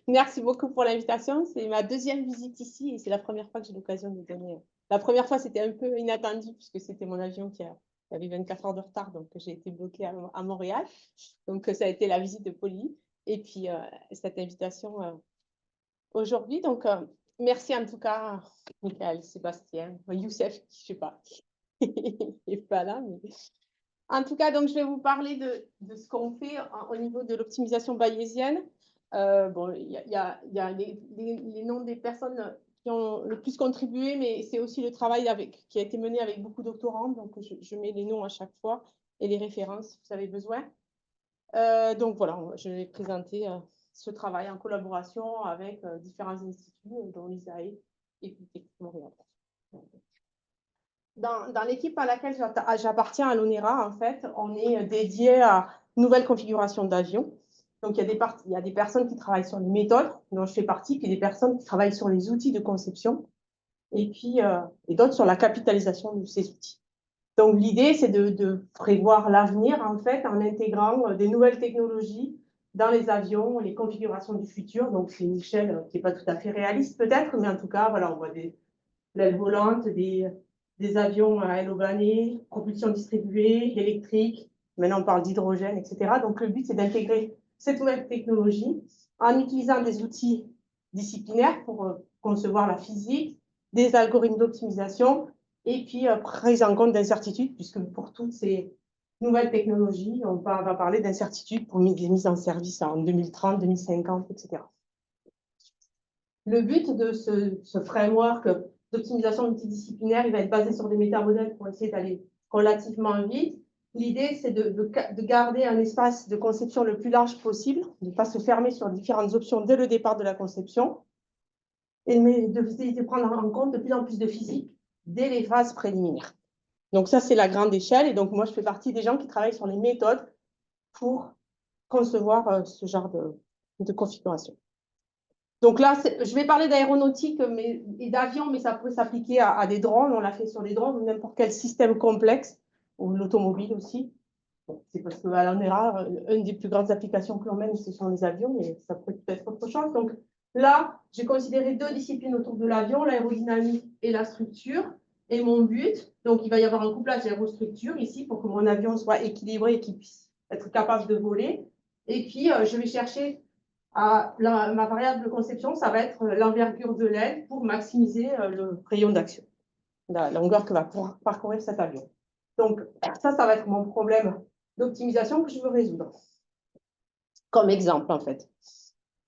Merci beaucoup pour l'invitation. C'est ma deuxième visite ici et c'est la première fois que j'ai l'occasion de donner. La première fois, c'était un peu inattendu puisque c'était mon avion qui avait 24 heures de retard, donc j'ai été bloquée à Montréal. Donc, ça a été la visite de Polly. Et puis, cette invitation aujourd'hui. Donc, merci en tout cas, Michael, Sébastien, Youssef, je ne sais pas, il n'est pas là, mais... En tout cas, donc, je vais vous parler de ce qu'on fait au niveau de l'optimisation bayésienne. Bon, il y a les noms des personnes qui ont le plus contribué, mais c'est aussi le travail qui a été mené avec beaucoup de doctorants. Donc, je mets les noms à chaque fois et les références si vous avez besoin. Donc, voilà, je vais présenter ce travail en collaboration avec différents instituts, dont l'ISAE et Polytechnique Montréal. Dans l'équipe à laquelle j'appartiens à l'ONERA, en fait, on est dédié à nouvelles configurations d'avions. Donc, il y a des personnes qui travaillent sur les méthodes, dont je fais partie, puis des personnes qui travaillent sur les outils de conception, et puis d'autres sur la capitalisation de ces outils. Donc, l'idée, c'est de prévoir l'avenir, en fait, en intégrant des nouvelles technologies dans les avions, les configurations du futur. Donc, c'est une échelle qui n'est pas tout à fait réaliste, peut-être, mais en tout cas, voilà, on voit des ailes volantes, des avions à aile vanée, propulsion distribuée, électrique. Maintenant, on parle d'hydrogène, etc. Donc, le but, c'est d'intégrer cette nouvelle technologie en utilisant des outils disciplinaires pour concevoir la physique, des algorithmes d'optimisation et puis prise en compte d'incertitudes, puisque pour toutes ces nouvelles technologies, on va parler d'incertitudes pour des mises en service en 2030, 2050, etc. Le but de ce framework d'optimisation multidisciplinaire, il va être basé sur des métamodèles pour essayer d'aller relativement vite. L'idée, c'est de garder un espace de conception le plus large possible, de ne pas se fermer sur différentes options dès le départ de la conception, et de prendre en compte de plus en plus de physique dès les phases préliminaires. Donc ça, c'est la grande échelle, et donc moi, je fais partie des gens qui travaillent sur les méthodes pour concevoir ce genre de configuration. Donc là, je vais parler d'aéronautique et d'avion, mais ça peut s'appliquer à des drones. On l'a fait sur les drones ou n'importe quel système complexe, ou l'automobile aussi. Bon, c'est parce qu'à l'ONERA, une des plus grandes applications que l'on mène, ce sont les avions, mais ça peut être autre chose. Donc là, j'ai considéré deux disciplines autour de l'avion, l'aérodynamique et la structure. Et mon but, donc il va y avoir un couplage aérostructure ici pour que mon avion soit équilibré et qu'il puisse être capable de voler. Et puis, je vais chercher ma variable de conception, ça va être l'envergure de l'aile pour maximiser le rayon d'action, la longueur que va pouvoir parcourir cet avion. Donc, ça va être mon problème d'optimisation que je veux résoudre. Comme exemple, en fait.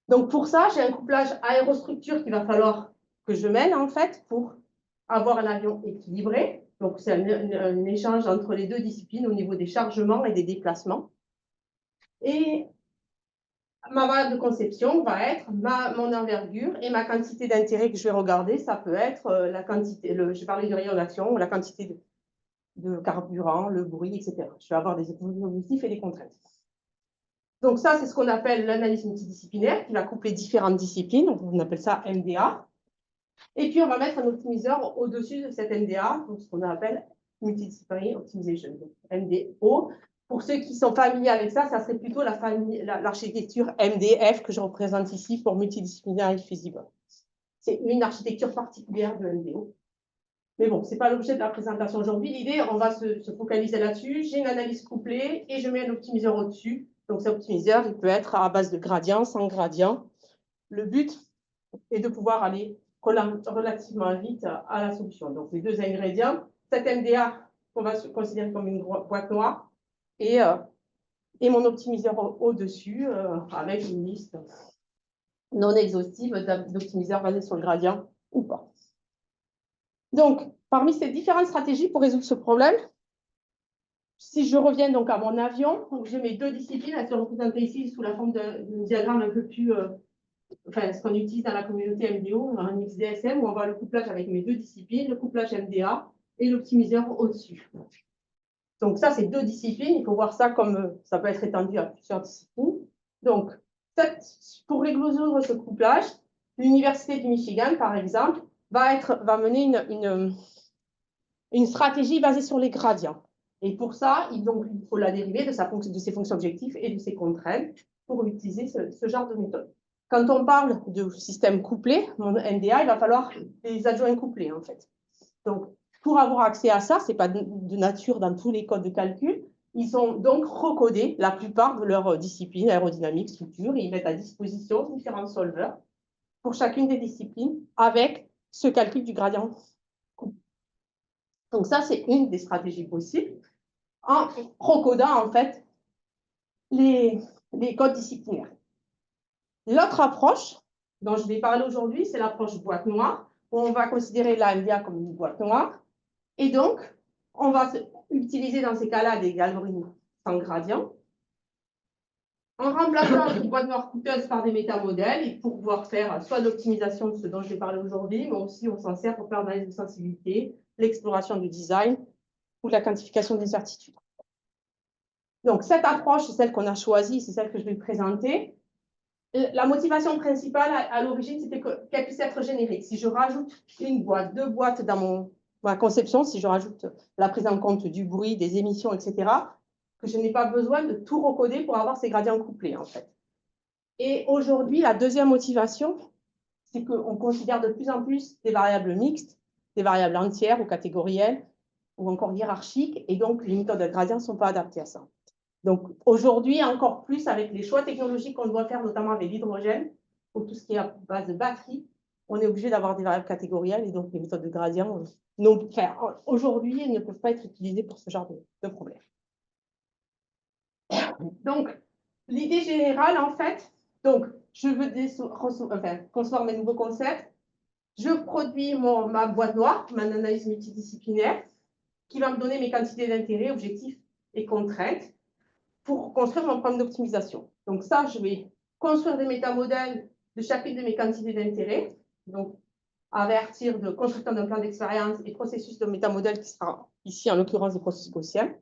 Donc, pour ça, j'ai un couplage aérostructure qu'il va falloir que je mène, en fait, pour avoir un avion équilibré. Donc, c'est un échange entre les deux disciplines au niveau des chargements et des déplacements. Et ma variable de conception va être mon envergure et ma quantité d'intérêt que je vais regarder, ça peut être la quantité, je parlais du rayon d'action, la quantité de carburant, le bruit, etc. Je vais avoir des objectifs et des contraintes. Donc ça, c'est ce qu'on appelle l'analyse multidisciplinaire, qui va coupler différentes disciplines, on appelle ça MDA. Et puis, on va mettre un optimiseur au-dessus de cette MDA, donc ce qu'on appelle Multidisciplinary Optimization, donc MDO. Pour ceux qui sont familiers avec ça, ça serait plutôt l'architecture MDF que je représente ici pour Multidisciplinary Feasible. C'est une architecture particulière de MDO. Mais bon, ce n'est pas l'objet de la présentation aujourd'hui. L'idée, on va se focaliser là-dessus. J'ai une analyse couplée et je mets un optimiseur au-dessus. Donc, cet optimiseur, il peut être à base de gradient, sans gradient. Le but est de pouvoir aller relativement vite à la solution. Donc, les deux ingrédients, cet MDA qu'on va considérer comme une boîte noire et mon optimiseur au-dessus avec une liste non exhaustive d'optimiseurs basés sur le gradient ou pas. Donc, parmi ces différentes stratégies pour résoudre ce problème, si je reviens donc à mon avion, j'ai mes deux disciplines, elles sont représentées ici sous la forme d'un diagramme un peu plus enfin, ce qu'on utilise dans la communauté MDO, un XDSM, où on voit le couplage avec mes deux disciplines, le couplage MDA et l'optimiseur au-dessus. Donc ça, c'est deux disciplines. Il faut voir ça comme ça peut être étendu à plusieurs disciplines. Donc, pour résoudre ce couplage, l'Université du Michigan, par exemple, va mener une stratégie basée sur les gradients. Et pour ça, il faut la dérivée de ses fonctions objectives et de ses contraintes pour utiliser ce genre de méthode. Quand on parle de système couplé, mon NDA, il va falloir des adjoints couplés, en fait. Donc, pour avoir accès à ça, ce n'est pas de nature dans tous les codes de calcul. Ils ont donc recodé la plupart de leurs disciplines, aérodynamique, structure, et ils mettent à disposition différents solvers pour chacune des disciplines avec ce calcul du gradient. Donc ça, c'est une des stratégies possibles, en recodant en fait les codes disciplinaires. L'autre approche dont je vais parler aujourd'hui, c'est l'approche boîte noire, où on va considérer la NDA comme une boîte noire. Et donc, on va utiliser dans ces cas-là des algorithmes sans gradient, en remplaçant une boîte noire coûteuse par des métamodèles, et pour pouvoir faire soit l'optimisation de ce dont je vais parler aujourd'hui, mais aussi on s'en sert pour faire l'analyse de sensibilité, l'exploration du design ou la quantification des incertitudes. Donc, cette approche, c'est celle qu'on a choisie, c'est celle que je vais présenter. La motivation principale à l'origine, c'était qu'elle puisse être générique. Si je rajoute une boîte, deux boîtes dans ma conception, si je rajoute la prise en compte du bruit, des émissions, etc., que je n'ai pas besoin de tout recoder pour avoir ces gradients couplés, en fait. Et aujourd'hui, la deuxième motivation, c'est qu'on considère de plus en plus des variables mixtes, des variables entières ou catégorielles, ou encore hiérarchiques, et donc les méthodes de gradient ne sont pas adaptées à ça. Donc aujourd'hui, encore plus avec les choix technologiques qu'on doit faire, notamment avec l'hydrogène, pour tout ce qui est à base de batterie, on est obligé d'avoir des variables catégorielles, et donc les méthodes de gradient, aujourd'hui, elles ne peuvent pas être utilisées pour ce genre de problème. Donc, l'idée générale, en fait, donc, je veux concevoir mes nouveaux concepts. Je produis ma boîte noire, ma analyse multidisciplinaire, qui va me donner mes quantités d'intérêt, objectifs et contraintes pour construire mon problème d'optimisation. Donc ça, je vais construire des métamodèles de chacune de mes quantités d'intérêt, donc à partir de construction d'un plan d'expérience et processus de métamodèle qui sera ici en l'occurrence des processus gaussiens.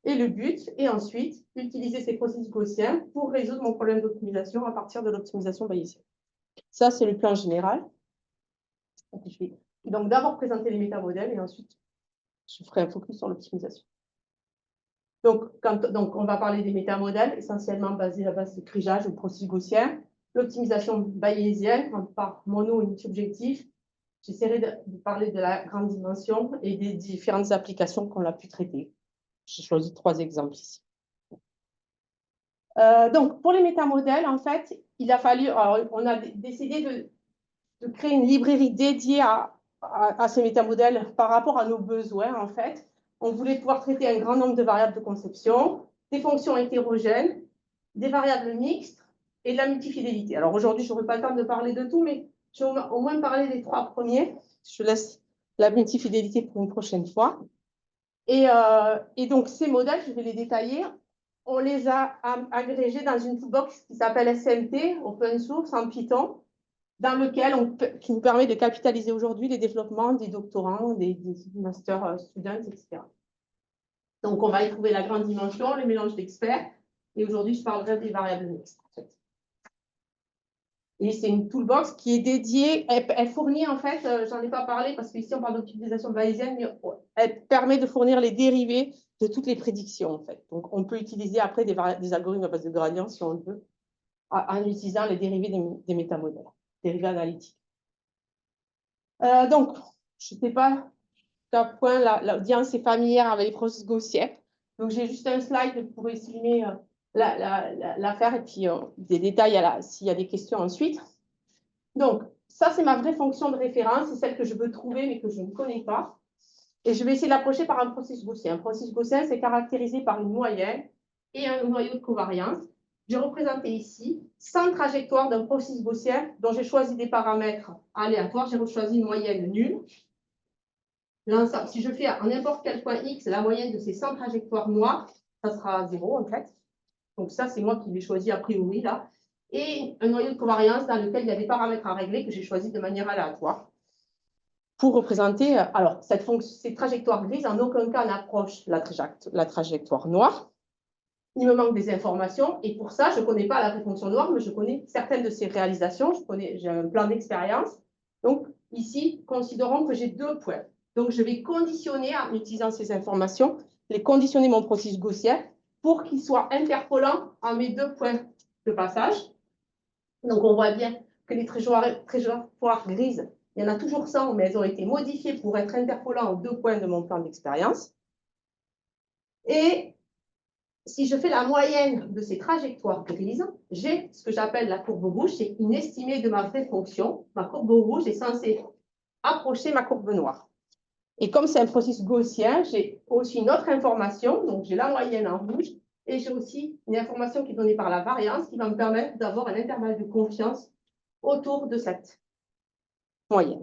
Et le but est ensuite d'utiliser ces processus gaussiens pour résoudre mon problème d'optimisation à partir de l'optimisation bayésienne. Ça, c'est le plan général. Je vais donc d'abord présenter les métamodèles et ensuite, je ferai un focus sur l'optimisation. Donc, on va parler des métamodèles, essentiellement basés à base de crigeage ou processus gaussien. L'optimisation bayésienne, par mono et multi-objectif. J'essaierai de parler de la grande dimension et des différentes applications qu'on a pu traiter. J'ai choisi 3 exemples ici. Donc, pour les métamodèles, en fait, il a fallu, on a décidé de créer une librairie dédiée à ces métamodèles par rapport à nos besoins, en fait. On voulait pouvoir traiter un grand nombre de variables de conception, des fonctions hétérogènes, des variables mixtes et de la multifidélité. Alors aujourd'hui, je n'aurai pas le temps de parler de tout, mais je vais au moins parler des 3 premiers. Je laisse la multifidélité pour une prochaine fois. Et donc, ces modèles, je vais les détailler. On les a agrégés dans une toolbox qui s'appelle SMT, Open Source, en Python, dans lequel qui nous permet de capitaliser aujourd'hui les développements des doctorants, des master students, etc. Donc, on va y trouver la grande dimension, le mélange d'experts. Et aujourd'hui, je parlerai des variables mixtes, en fait. Et c'est une toolbox qui est dédiée, elle fournit en fait, j'en ai pas parlé parce qu'ici on parle d'optimisation bayésienne, mais elle permet de fournir les dérivés de toutes les prédictions en fait. Donc on peut utiliser après des algorithmes à base de gradient si on le veut, en utilisant les dérivés des métamodèles, dérivés analytiques. Donc, je ne sais pas à quel point l'audience est familière avec les processus gaussiens. Donc j'ai juste un slide pour exprimer l'affaire et puis des détails s'il y a des questions ensuite. Donc, ça, c'est ma vraie fonction de référence, c'est celle que je veux trouver mais que je ne connais pas. Et je vais essayer de l'approcher par un processus gaussien. Un processus gaussien, c'est caractérisé par une moyenne et un noyau de covariance. J'ai représenté ici 100 trajectoires d'un processus gaussien dont j'ai choisi des paramètres aléatoires. J'ai choisi une moyenne nulle. Si je fais à n'importe quel point x la moyenne de ces 100 trajectoires noires, ça sera 0 en fait. Donc ça, c'est moi qui l'ai choisi a priori là. Et un noyau de covariance dans lequel il y a des paramètres à régler que j'ai choisis de manière aléatoire pour représenter, alors, ces trajectoires grises, en aucun cas n'approchent la trajectoire noire. Il me manque des informations et pour ça, je ne connais pas la vraie fonction noire, mais je connais certaines de ses réalisations. J'ai un plan d'expérience. Donc, ici, considérons que j'ai 2 points. Donc, je vais conditionner, en utilisant ces informations, conditionner mon processus gaussien pour qu'il soit interpolant à mes 2 points de passage. Donc, on voit bien que les trajectoires grises, il y en a toujours 100, mais elles ont été modifiées pour être interpolant aux 2 points de mon plan d'expérience. Et si je fais la moyenne de ces trajectoires grises, j'ai ce que j'appelle la courbe rouge, c'est une estimée de ma vraie fonction. Ma courbe rouge est censée approcher ma courbe noire. Et comme c'est un processus gaussien, j'ai aussi une autre information, donc j'ai la moyenne en rouge, et j'ai aussi une information qui est donnée par la variance qui va me permettre d'avoir un intervalle de confiance autour de cette moyenne.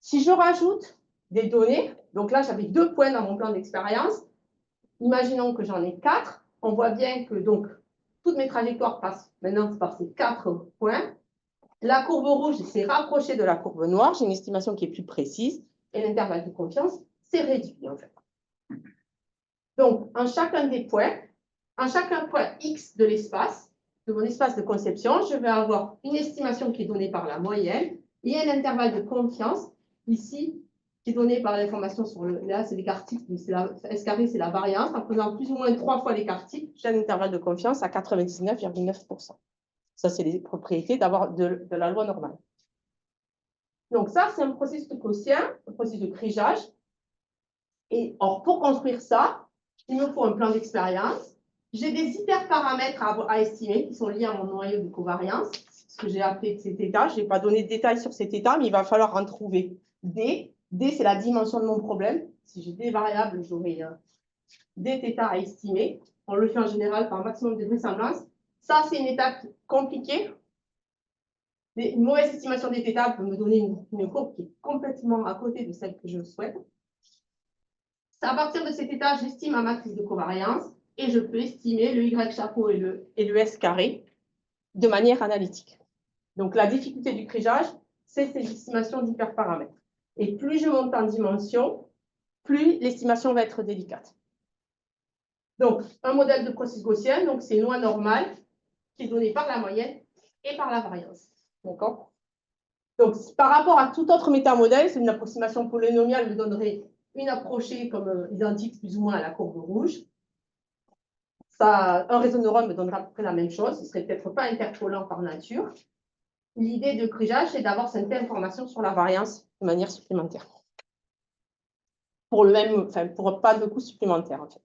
Si je rajoute des données, donc là j'avais 2 points dans mon plan d'expérience, imaginons que j'en ai 4, on voit bien que donc toutes mes trajectoires passent maintenant par ces 4 points. La courbe rouge s'est rapprochée de la courbe noire, j'ai une estimation qui est plus précise, et l'intervalle de confiance s'est réduit en fait. Donc, en chacun des points, en chacun point X de l'espace, de mon espace de conception, je vais avoir une estimation qui est donnée par la moyenne et un intervalle de confiance, ici, qui est donné par l'information sur le... Là, c'est l'écart type, S carré, c'est la variance. En prenant plus ou moins 3 fois l'écart type, j'ai un intervalle de confiance à 99,9%. Ça, c'est les propriétés de la loi normale. Donc ça, c'est un processus de quotient, un processus de krigeage. Et or, pour construire ça, il me faut un plan d'expérience. J'ai des hyperparamètres à estimer qui sont liés à mon noyau de covariance, ce que j'ai appelé cet état. Je n'ai pas donné de détails sur cet état, mais il va falloir en trouver D. D, c'est la dimension de mon problème. Si j'ai des variables, j'aurai des θ à estimer. On le fait en général par maximum de vraisemblance. Ça, c'est une étape compliquée. Une mauvaise estimation des θ peut me donner une courbe qui est complètement à côté de celle que je souhaite. C'est à partir de cet état, j'estime ma matrice de covariance et je peux estimer le Y chapeau et le S carré de manière analytique. Donc, la difficulté du krigeage, c'est ces estimations d'hyperparamètres. Et plus je monte en dimension, plus l'estimation va être délicate. Donc, un modèle de processus gaussien, donc c'est une loi normale qui est donnée par la moyenne et par la variance. D'accord? Donc, par rapport à tout autre métamodèle, c'est une approximation polynomiale me donnerait une approchée comme identique plus ou moins à la courbe rouge. Ça, un réseau de neurones me donnera à peu près la même chose. Ce ne serait peut-être pas interpolant par nature. L'idée de krigeage, c'est d'avoir cette information sur la variance de manière supplémentaire. Pour pas de coût supplémentaire, en fait.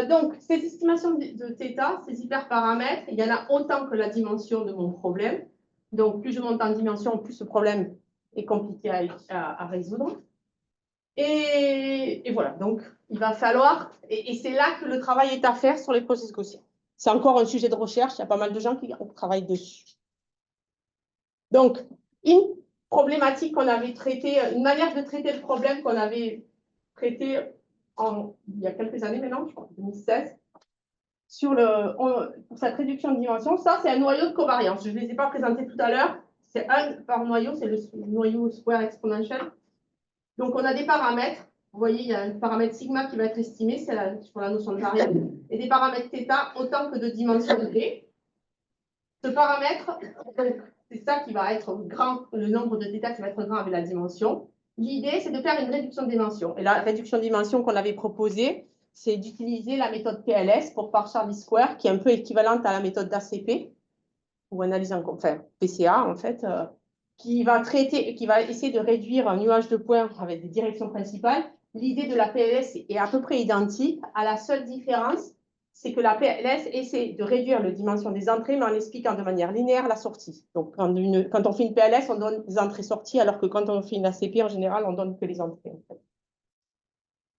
Donc, ces estimations de θ, ces hyperparamètres, il y en a autant que la dimension de mon problème. Donc, plus je monte en dimension, plus ce problème est compliqué à résoudre. Et voilà, donc il va falloir, et c'est là que le travail est à faire sur les processus gaussiens. C'est encore un sujet de recherche, il y a pas mal de gens qui travaillent dessus. Donc, une problématique qu'on avait traitée, une manière de traiter le problème qu'on avait traité il y a quelques années maintenant, je crois, 2016, pour cette réduction de dimension, ça c'est un noyau de covariance. Je ne les ai pas présentés tout à l'heure, c'est un par noyau, c'est le noyau square exponential. Donc, on a des paramètres. Vous voyez, il y a un paramètre sigma qui va être estimé, c'est sur la notion de variable, et des paramètres θ autant que de dimension d. Ce paramètre, c'est ça qui va être grand, le nombre de θ qui va être grand avec la dimension. L'idée, c'est de faire une réduction de dimension. Et la réduction de dimension qu'on avait proposée, c'est d'utiliser la méthode PLS pour partial least square, qui est un peu équivalente à la méthode d'ACP, ou analyse PCA, en fait, qui va essayer de réduire un nuage de points avec des directions principales. L'idée de la PLS est à peu près identique, à la seule différence, c'est que la PLS essaie de réduire la dimension des entrées, mais en expliquant de manière linéaire la sortie. Donc, quand on fait une PLS, on donne des entrées-sorties, alors que quand on fait une ACP, en général, on donne que les entrées. En fait.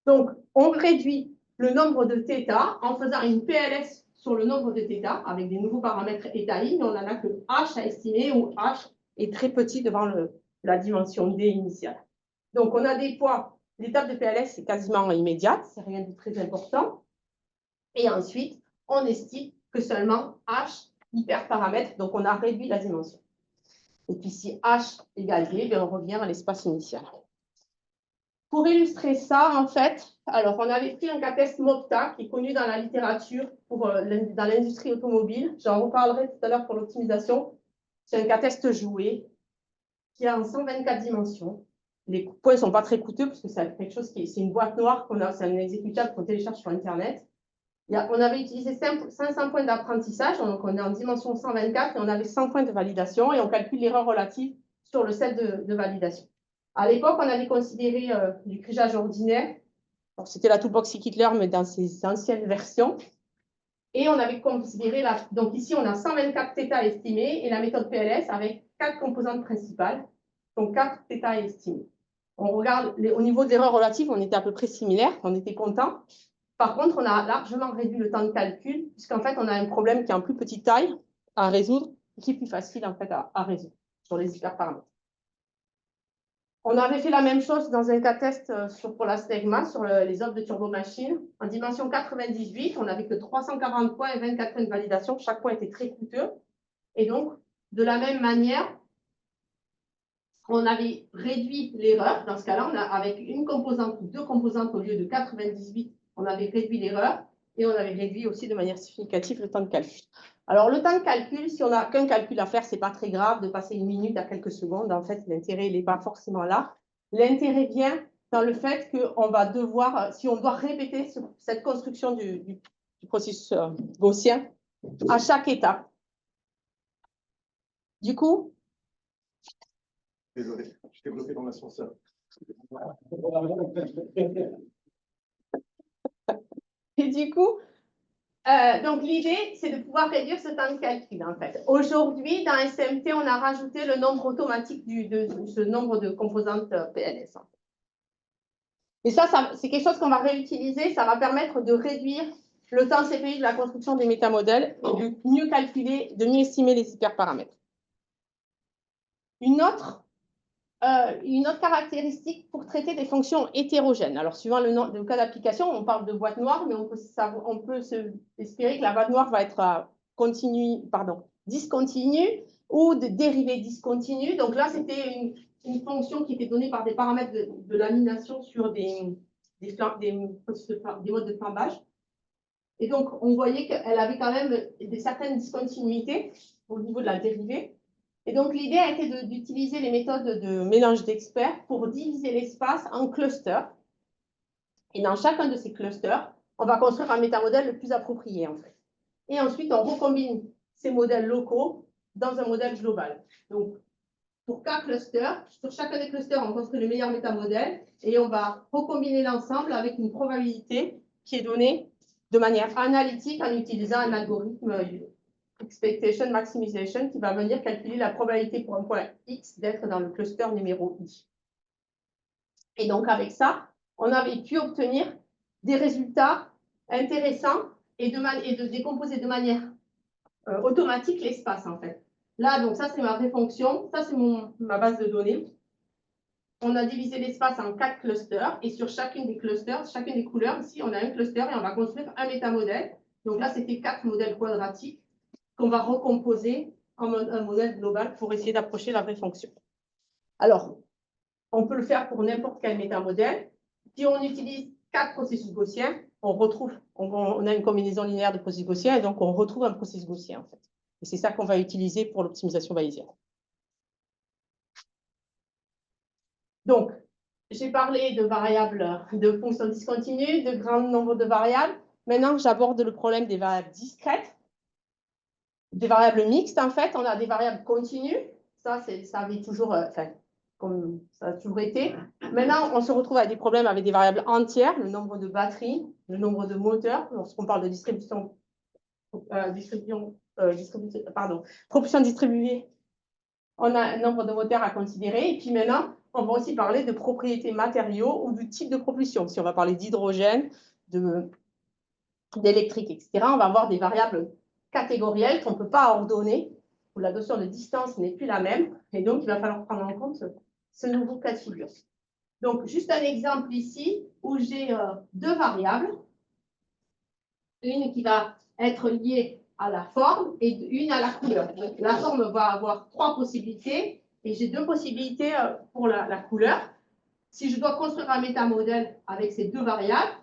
Donc, on réduit le nombre de θ en faisant une PLS sur le nombre de θ, avec des nouveaux paramètres étalis, mais on n'en a que h à estimer, où h est très petit devant la dimension d initiale. Donc, on a des poids, l'étape de PLS, c'est quasiment immédiate, c'est rien de très important. Et ensuite, on estime que seulement h hyperparamètre, donc on a réduit la dimension. Et puis, si h égale d, bien, on revient à l'espace initial. Pour illustrer ça, en fait, alors on avait pris un cas-test Mopta qui est connu dans la littérature dans l'industrie automobile. J'en reparlerai tout à l'heure pour l'optimisation. C'est un cas-test joué qui a en 124 dimensions. Les points ne sont pas très coûteux parce que c'est quelque chose c'est une boîte noire qu'on a, c'est un exécutable qu'on télécharge sur Internet. On avait utilisé 500 points d'apprentissage, donc on est en dimension 124 et on avait 100 points de validation et on calcule l'erreur relative sur le set de validation. À l'époque, on avait considéré du crigeage ordinaire. C'était la toolbox Scikit-Learn, mais dans ses anciennes versions. Et on avait considéré, donc ici, on a 124 θ estimés et la méthode PLS avec 4 composantes principales, donc 4 θ estimés. On regarde, au niveau de l'erreur relative, on était à peu près similaires, on était content. Par contre, on a largement réduit le temps de calcul, puisqu'en fait, on a un problème qui est en plus petite taille à résoudre, et qui est plus facile en fait à résoudre sur les hyperparamètres. On avait fait la même chose dans un cas test pour la stegma, sur les offres de turbomachine. En dimension 98, on n'avait que 340 points et 24 points de validation. Chaque point était très coûteux. Et donc, de la même manière, on avait réduit l'erreur. Dans ce cas-là, avec une composante ou deux composantes au lieu de 98, on avait réduit l'erreur et on avait réduit aussi de manière significative le temps de calcul. Alors, le temps de calcul, si on n'a qu'un calcul à faire, ce n'est pas très grave de passer une minute à quelques secondes. En fait, l'intérêt n'est pas forcément là. L'intérêt vient dans le fait qu'on va devoir, si on doit répéter cette construction du processus gaussien à chaque étape. Du coup, désolé, je t'ai bloqué dans l'ascenseur. Et du coup, donc l'idée, c'est de pouvoir réduire ce temps de calcul, en fait. Aujourd'hui, dans SMT, on a rajouté le nombre automatique de ce nombre de composantes PLS. En fait. Et ça c'est quelque chose qu'on va réutiliser. Ça va permettre de réduire le temps CPI de la construction des métamodèles et de mieux calculer, de mieux estimer les hyperparamètres. Une autre caractéristique pour traiter des fonctions hétérogènes. Alors, suivant le cas d'application, on parle de boîte noire, mais on peut espérer que la boîte noire va être discontinue ou de dérivée discontinue. Donc là, c'était une fonction qui était donnée par des paramètres de lamination sur des modes de flambage. Et donc, on voyait qu'elle avait quand même certaines discontinuités au niveau de la dérivée. Et donc, l'idée a été d'utiliser les méthodes de mélange d'experts pour diviser l'espace en clusters. Et dans chacun de ces clusters, on va construire un métamodèle le plus approprié, en fait. Et ensuite, on recombine ces modèles locaux dans un modèle global. Donc, pour chaque cluster, sur chacun des clusters, on construit le meilleur métamodèle et on va recombiner l'ensemble avec une probabilité qui est donnée de manière analytique en utilisant un algorithme expectation maximization qui va venir calculer la probabilité pour un point X d'être dans le cluster numéro I. Et donc, avec ça, on avait pu obtenir des résultats intéressants et de décomposer de manière automatique l'espace, en fait. Là, donc ça, c'est ma vraie fonction. Ça, c'est ma base de données. On a divisé l'espace en 4 clusters et sur chacune des clusters, chacune des couleurs, ici, on a un cluster et on va construire un métamodèle. Donc là, c'était 4 modèles quadratiques qu'on va recomposer en un modèle global pour essayer d'approcher la vraie fonction. Alors, on peut le faire pour n'importe quel métamodèle. Si on utilise 4 processus gaussiens, on a une combinaison linéaire de processus gaussiens et donc on retrouve un processus gaussien en fait. Et c'est ça qu'on va utiliser pour l'optimisation bayésienne. Donc, j'ai parlé de variables, de fonctions discontinues, de grand nombre de variables. Maintenant, j'aborde le problème des variables discrètes. Des variables mixtes, en fait, on a des variables continues. Ça avait toujours, comme ça a toujours été. Maintenant, on se retrouve avec des problèmes avec des variables entières, le nombre de batteries, le nombre de moteurs. Lorsqu'on parle de propulsion distribuée, on a un nombre de moteurs à considérer. Et puis maintenant, on va aussi parler de propriétés matériaux ou du type de propulsion. Si on va parler d'hydrogène, d'électrique, etc., on va avoir des variables catégorielles qu'on ne peut pas ordonner, où la notion de distance n'est plus la même, et donc il va falloir prendre en compte ce nouveau cas de figure. Donc, juste un exemple ici, où j'ai deux variables, une qui va être liée à la forme et une à la couleur. Donc, la forme va avoir 3 possibilités, et j'ai 2 possibilités pour la couleur. Si je dois construire un métamodèle avec ces 2 variables,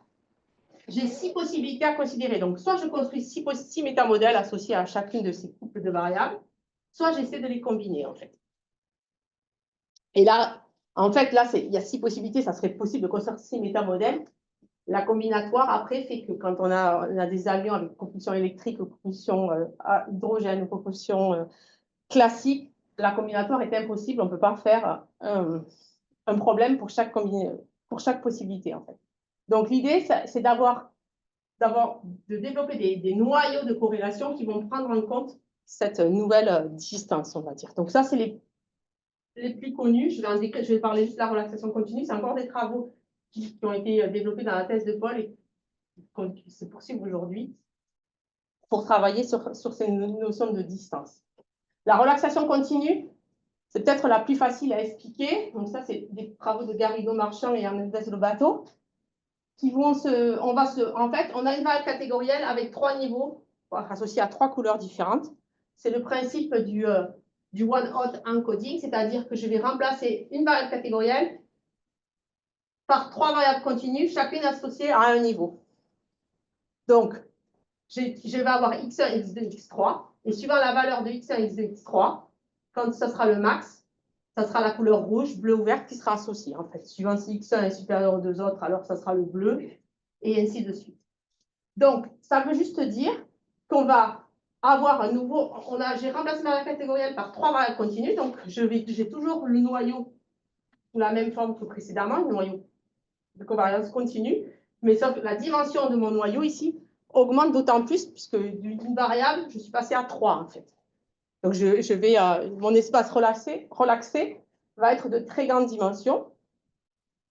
j'ai 6 possibilités à considérer. Donc, soit je construis 6 métamodèles associés à chacune de ces couples de variables, soit j'essaie de les combiner, en fait. Et là, en fait, là, il y a 6 possibilités. Ça serait possible de construire 6 métamodèles. La combinatoire, après, fait que quand on a des avions avec propulsion électrique ou propulsion à hydrogène ou propulsion classique, la combinatoire est impossible. On ne peut pas faire un problème pour chaque possibilité, en fait. Donc, l'idée, c'est de développer des noyaux de corrélation qui vont prendre en compte cette nouvelle distance, on va dire. Donc, ça, c'est les plus connus. Je vais parler juste de la relaxation continue. C'est encore des travaux qui ont été développés dans la thèse de Paul et qui se poursuivent aujourd'hui pour travailler sur ces notions de distance. La relaxation continue, c'est peut-être la plus facile à expliquer. Donc ça, c'est des travaux de Garrido Marchand et Hernandez Lobato qui vont en fait, on a une variable catégorielle avec 3 niveaux associés à 3 couleurs différentes. C'est le principe du one-hot encoding, c'est-à-dire que je vais remplacer une variable catégorielle par 3 variables continues, chacune associée à un niveau. Donc, je vais avoir x1, x2, x3, et suivant la valeur de x1, x2, x3, quand ce sera le max, ça sera la couleur rouge, bleu ou verte qui sera associée, en fait. Suivant si x1 est supérieur aux deux autres, alors ça sera le bleu, et ainsi de suite. Donc, ça veut juste dire qu'on va avoir un nouveau... J'ai remplacé ma variable catégorielle par 3 variables continues, donc j'ai toujours le noyau sous la même forme que précédemment, le noyau de covariance continue, mais sauf que la dimension de mon noyau ici augmente d'autant plus, puisque d'une variable, je suis passée à 3, en fait. Donc, mon espace relaxé va être de très grande dimension.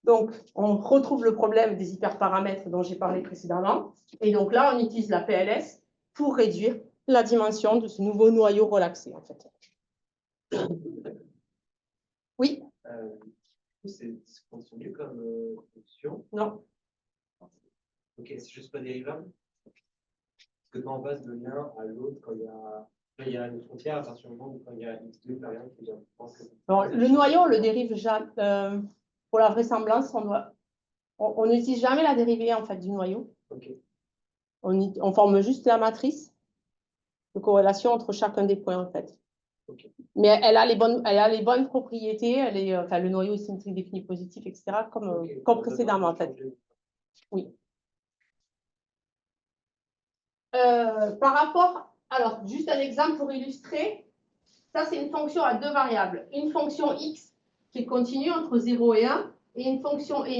Donc, on retrouve le problème des hyperparamètres dont j'ai parlé précédemment. Et donc là, on utilise la PLS pour réduire la dimension de ce nouveau noyau relaxé, en fait. Oui? C'est continu comme fonction? Non. Ok, c'est juste pas dérivable? Parce que quand on passe de l'un à l'autre, quand il y a une frontière, à partir du moment où quand il y a x2 par exemple, je pense que... Bon, le noyau, on le dérive jamais. Pour la vraisemblance, on n'utilise jamais la dérivée en fait, du noyau. Okay. On forme juste la matrice de corrélation entre chacun des points, en fait. Okay. Mais elle a les bonnes propriétés, enfin, le noyau est symétrique défini positif, etc., comme précédemment, en fait. Oui. Par rapport, alors, juste un exemple pour illustrer, ça, c'est une fonction à 2 variables. Une fonction x qui est continue entre 0 et 1, et une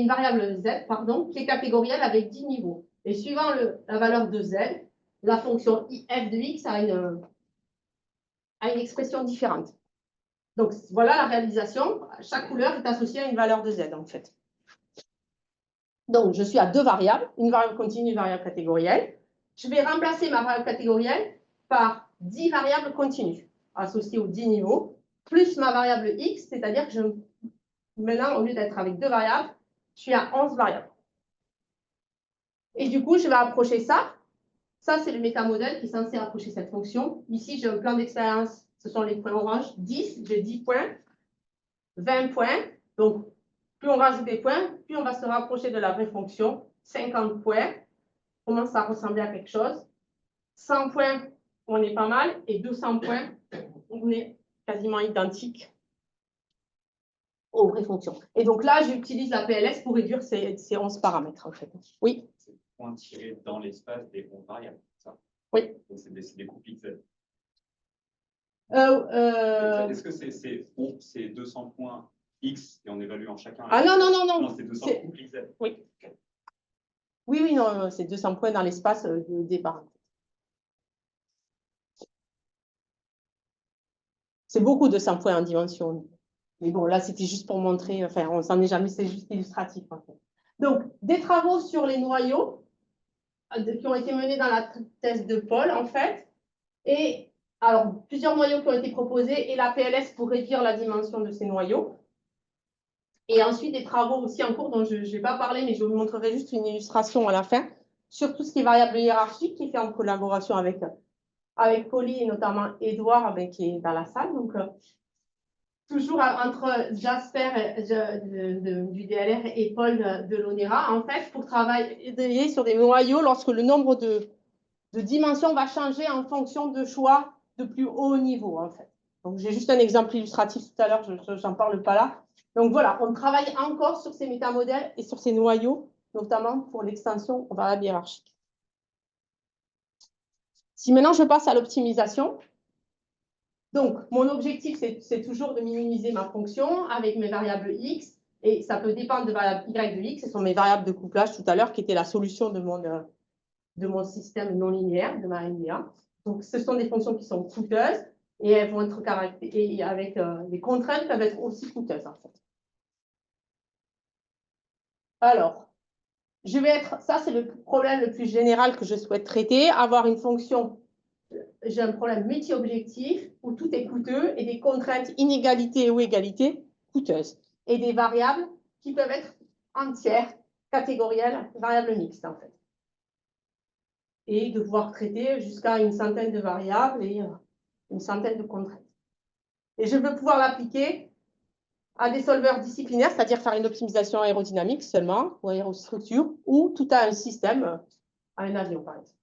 variable z, pardon, qui est catégorielle avec 10 niveaux. Et suivant la valeur de z, la fonction f de x a une expression différente. Donc, voilà la réalisation. Chaque couleur est associée à une valeur de z, en fait. Donc, je suis à 2 variables, une variable continue et une variable catégorielle. Je vais remplacer ma variable catégorielle par 10 variables continues, associées aux 10 niveaux, plus ma variable x, c'est-à-dire que maintenant, au lieu d'être avec 2 variables, je suis à 11 variables. Et du coup, je vais approcher ça. Ça, c'est le métamodèle qui est censé approcher cette fonction. Ici, j'ai un plan d'expérience, ce sont les points orange, 10, j'ai 10 points, 20 points. Donc, plus on rajoute des points, plus on va se rapprocher de la vraie fonction. 50 points, on commence à ressembler à quelque chose. 100 points, on est pas mal. Et 200 points, on est quasiment identique aux vraies fonctions. Et donc là, j'utilise la PLS pour réduire ces 11 paramètres, en fait. Oui? C'est le point tiré dans l'espace des 11 variables, ça? Oui. Donc, c'est des coupes pixels. Est-ce que c'est 200 points X et on évalue en chacun? Ah non, non, non, non. Non, c'est 200 coupes pixels. Oui. Oui, oui, non, c'est 200 points dans l'espace de départ. C'est beaucoup de 100 points en dimension. Mais bon, là, c'était juste pour montrer, enfin, on s'en est jamais, c'est juste illustratif. En fait. Donc, des travaux sur les noyaux qui ont été menés dans la thèse de Paul, en fait. Et alors, plusieurs noyaux qui ont été proposés et la PLS pour réduire la dimension de ces noyaux. Et ensuite, des travaux aussi en cours dont je ne vais pas parler, mais je vous montrerai juste une illustration à la fin sur tout ce qui est variable hiérarchique qui est fait en collaboration avec Polly et notamment Edouard qui est dans la salle. Donc, toujours entre Jasper du DLR et Paul de l'ONERA, en fait, pour travailler sur des noyaux lorsque le nombre de dimensions va changer en fonction de choix de plus haut niveau, en fait. Donc, j'ai juste un exemple illustratif tout à l'heure, je n'en parle pas là. Donc, voilà, on travaille encore sur ces métamodèles et sur ces noyaux notamment pour l'extension variable hiérarchique. Si maintenant je passe à l'optimisation, donc mon objectif, c'est toujours de minimiser ma fonction avec mes variables x, et ça peut dépendre de variables y de x, ce sont mes variables de couplage tout à l'heure, qui étaient la solution de mon système non linéaire, de ma LIA. Donc, ce sont des fonctions qui sont coûteuses, et elles vont être caractérisées avec des contraintes peuvent être aussi coûteuses, en fait. Alors, ça c'est le problème le plus général que je souhaite traiter, avoir une fonction, j'ai un problème multi-objectif où tout est coûteux et des contraintes inégalité ou égalité coûteuses. Et des variables qui peuvent être entières, catégorielles, variables mixtes en fait. Et de pouvoir traiter jusqu'à une centaine de variables et une centaine de contraintes. Et je veux pouvoir l'appliquer à des solveurs disciplinaires, c'est-à-dire faire une optimisation aérodynamique seulement, ou aérostructure, ou tout à un système, à un avion par exemple.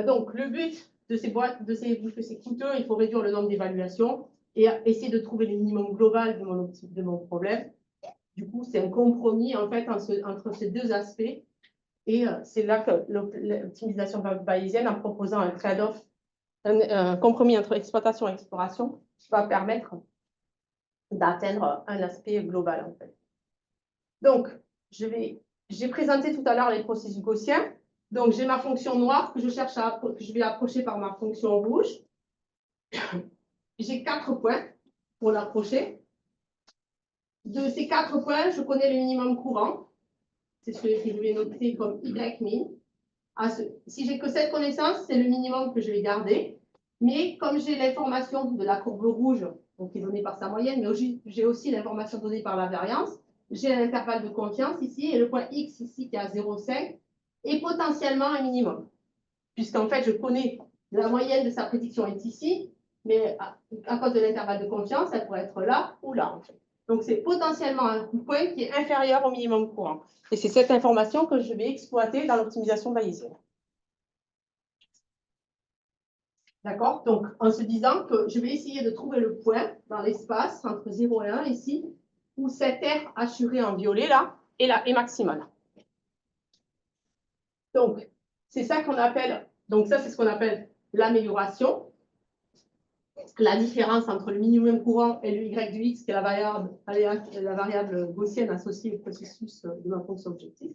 Donc, le but de ces boîtes, vu que c'est coûteux, il faut réduire le nombre d'évaluations et essayer de trouver le minimum global de mon problème. Du coup, c'est un compromis en fait entre ces deux aspects. Et c'est là que l'optimisation bayésienne, en proposant un trade-off, un compromis entre exploitation et exploration, va permettre d'atteindre un aspect global en fait. Donc, j'ai présenté tout à l'heure les processus gaussiens. Donc, j'ai ma fonction noire que je vais approcher par ma fonction rouge. J'ai 4 points pour l'approcher. De ces 4 points, je connais le minimum courant. C'est ce que je vais noter comme Y-min. Si j'ai que cette connaissance, c'est le minimum que je vais garder. Mais comme j'ai l'information de la courbe rouge, donc qui est donnée par sa moyenne, mais j'ai aussi l'information donnée par la variance, j'ai un intervalle de confiance ici, et le point X ici qui est à 0,5 est potentiellement un minimum. Puisqu'en fait, je connais la moyenne de sa prédiction est ici, mais à cause de l'intervalle de confiance, elle pourrait être là ou là. En fait. Donc, c'est potentiellement un point qui est inférieur au minimum courant. Et c'est cette information que je vais exploiter dans l'optimisation bayésienne. D'accord? Donc, en se disant que je vais essayer de trouver le point dans l'espace entre 0 et 1 ici, où cette R assurée en violet là est maximale. Donc, c'est ça qu'on appelle, donc ça c'est ce qu'on appelle l'amélioration. La différence entre le minimum courant et le Y de X, qui est la variable gaussienne associée au processus de ma fonction objectif.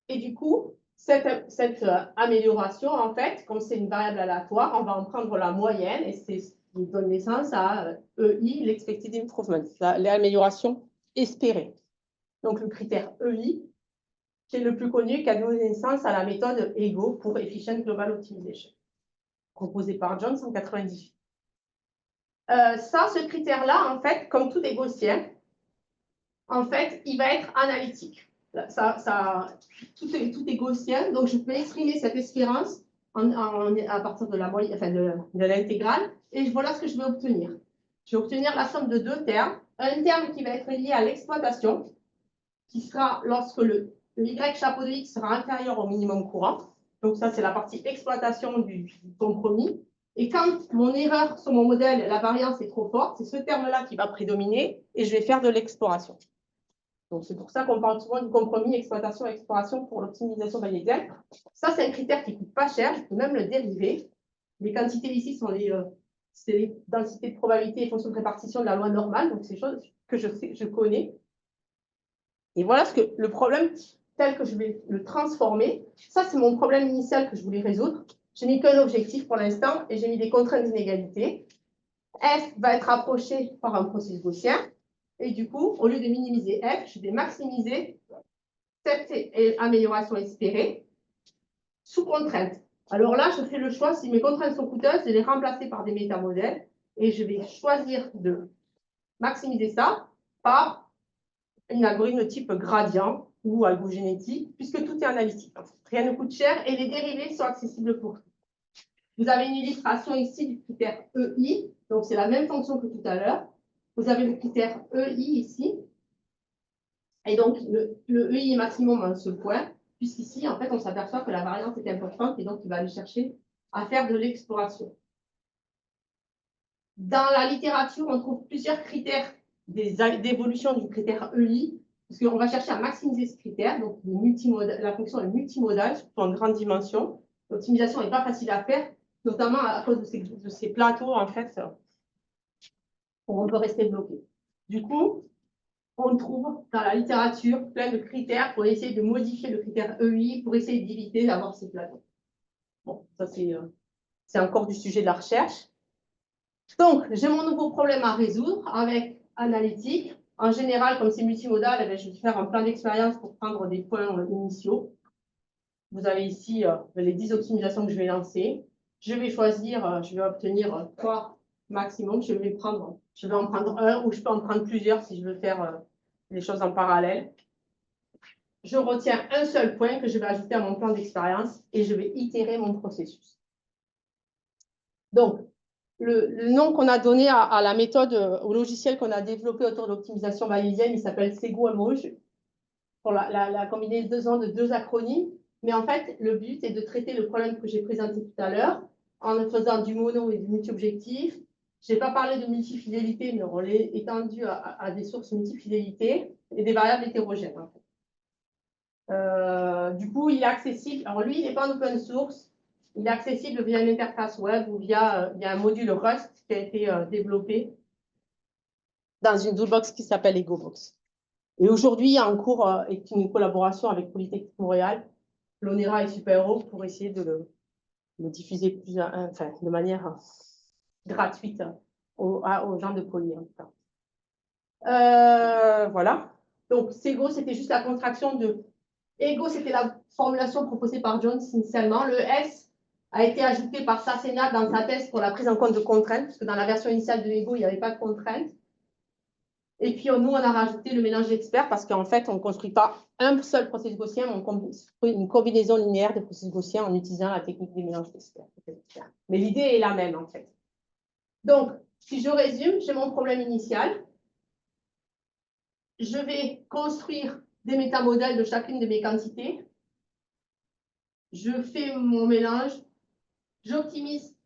Et du coup, cette amélioration, en fait, comme c'est une variable aléatoire, on va en prendre la moyenne et c'est ce qui donne naissance à EI, l'expected improvement, l'amélioration espérée. Donc, le critère EI, qui est le plus connu, qui a donné naissance à la méthode EGO pour Efficient Global Optimization, proposée par Jones en 1998. Ce critère-là, en fait, comme tout est gaussien, en fait, il va être analytique. Tout est gaussien, donc je peux exprimer cette espérance à partir de la moyenne, enfin de l'intégrale, et voilà ce que je vais obtenir. Je vais obtenir la somme de deux termes, un terme qui va être lié à l'exploitation, qui sera lorsque le Y chapeau de X sera inférieur au minimum courant. Donc ça, c'est la partie exploitation du compromis. Et quand mon erreur sur mon modèle, la variance est trop forte, c'est ce terme-là qui va prédominer et je vais faire de l'exploration. Donc c'est pour ça qu'on parle souvent du compromis exploitation-exploration pour l'optimisation bayésienne. Ça, c'est un critère qui ne coûte pas cher, je peux même le dériver. Les quantités ici sont les densités de probabilité et fonctions de répartition de la loi normale, donc c'est des choses que je connais. Et voilà le problème tel que je vais le transformer. Ça, c'est mon problème initial que je voulais résoudre. Je n'ai qu'un objectif pour l'instant et j'ai mis des contraintes d'inégalité. F va être approché par un processus gaussien. Et du coup, au lieu de minimiser F, je vais maximiser cette amélioration espérée sous contrainte. Alors là, je fais le choix, si mes contraintes sont coûteuses, de les remplacer par des métamodèles. Et je vais choisir de maximiser ça par un algorithme type gradient ou algogénétique, puisque tout est analytique. Rien ne coûte cher et les dérivés sont accessibles pour tout. Vous avez une illustration ici du critère EI, donc c'est la même fonction que tout à l'heure. Vous avez le critère EI ici, et donc le EI est maximum à un seul point, puisqu'ici, en fait, on s'aperçoit que la variance est importante, et donc il va aller chercher à faire de l'exploration. Dans la littérature, on trouve plusieurs critères d'évolution du critère EI, parce qu'on va chercher à maximiser ce critère. Donc, la fonction est multimodale, surtout en grande dimension. L'optimisation n'est pas facile à faire, notamment à cause de ces plateaux, en fait, où on peut rester bloqué. Du coup, on trouve dans la littérature plein de critères pour essayer de modifier le critère EI pour essayer d'éviter d'avoir ces plateaux. Bon, ça c'est encore du sujet de la recherche. Donc, j'ai mon nouveau problème à résoudre avec analytique. En général, comme c'est multimodal, eh bien, je vais faire un plan d'expérience pour prendre des points initiaux. Vous avez ici les 10 optimisations que je vais lancer. Je vais choisir, je vais obtenir 3 maximum. Je vais en prendre un ou je peux en prendre plusieurs si je veux faire les choses en parallèle. Je retiens un seul point que je vais ajouter à mon plan d'expérience et je vais itérer mon processus. Donc, le nom qu'on a donné à la méthode, au logiciel qu'on a développé autour de l'optimisation bayésienne, il s'appelle SEGO-MOJ, pour la combinaison de 2 acronymes. Mais en fait, le but est de traiter le problème que j'ai présenté tout à l'heure en faisant du mono et du multi-objectif. Je n'ai pas parlé de multifidélité, mais on l'a étendu à des sources multifidélité et des variables hétérogènes. En fait. Du coup, il est accessible. Alors lui, il n'est pas en open source. Il est accessible via une interface web ou via un module Rust qui a été développé dans une toolbox qui s'appelle EgoBox. Et aujourd'hui, il y a en cours une collaboration avec Polytechnique Montréal, l'ONERA et SuperHero pour essayer de le diffuser de manière gratuite aux gens de Poly. En tout cas. Voilà. Donc, SEGO, c'était juste la contraction de Ego, c'était la formulation proposée par Jones initialement. Le S a été ajouté par Sassenat dans sa thèse pour la prise en compte de contraintes, parce que dans la version initiale de Ego, il n'y avait pas de contraintes. Et puis, nous, on a rajouté le mélange d'experts, parce qu'en fait, on ne construit pas un seul processus gaussien, mais on construit une combinaison linéaire de processus gaussiens en utilisant la technique des mélanges d'experts. Mais l'idée est la même, en fait. Donc, si je résume, j'ai mon problème initial. Je vais construire des métamodèles de chacune de mes quantités. Je fais mon mélange, j'optimise